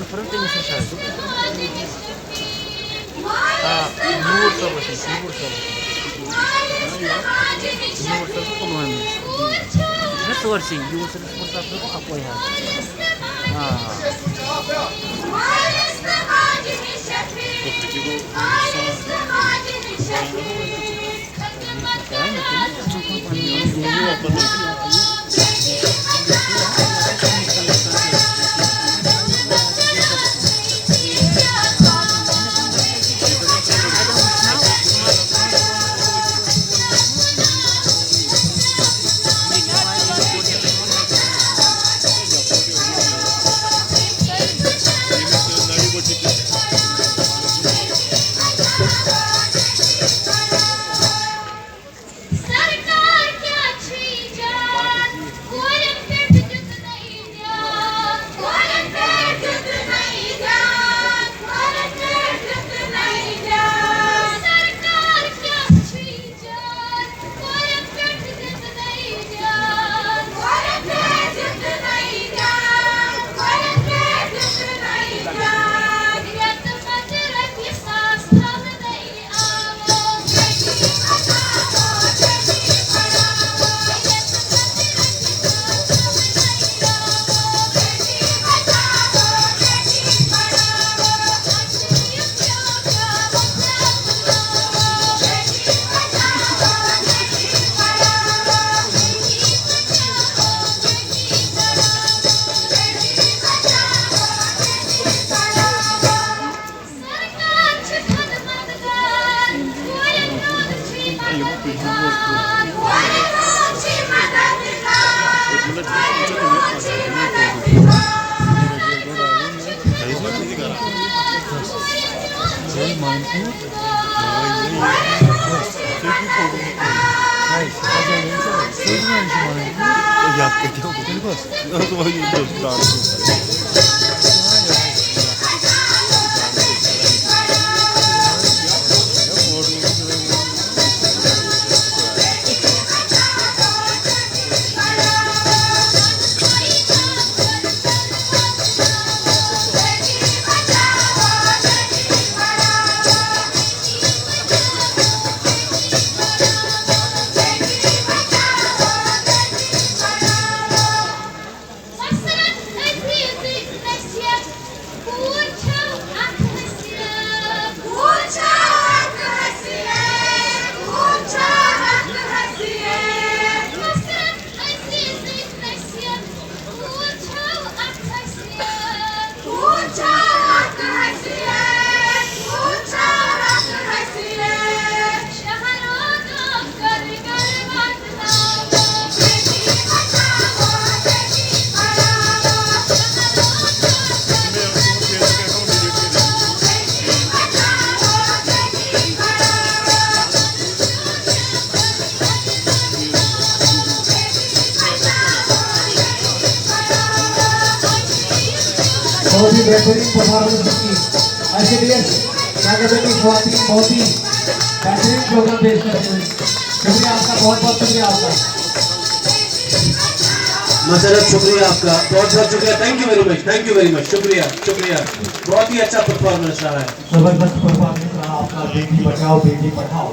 front tem mensagem. Nur Sabasi, Nur Sabasi. Nur Sabasi como é mesmo? Nessa hora sim, eu vou ser responsável por apoiar. बहुत ही बेहतरीन performance की ICDS नागरिक स्वाति बहुत ही बेहतरीन programme पेश करते हैं। शुक्रिया आपका, बहुत बहुत शुक्रिया आपका। मसरत शुक्रिया आपका, बहुत बहुत शुक्रिया। थैंक यू वेरी मच, शुक्रिया शुक्रिया। बहुत ही अच्छा परफॉर्मेंस रहा है, जबरदस्त परफॉर्मेंस रहा आपका। बेटी बचाओ बेटी पढ़ाओ।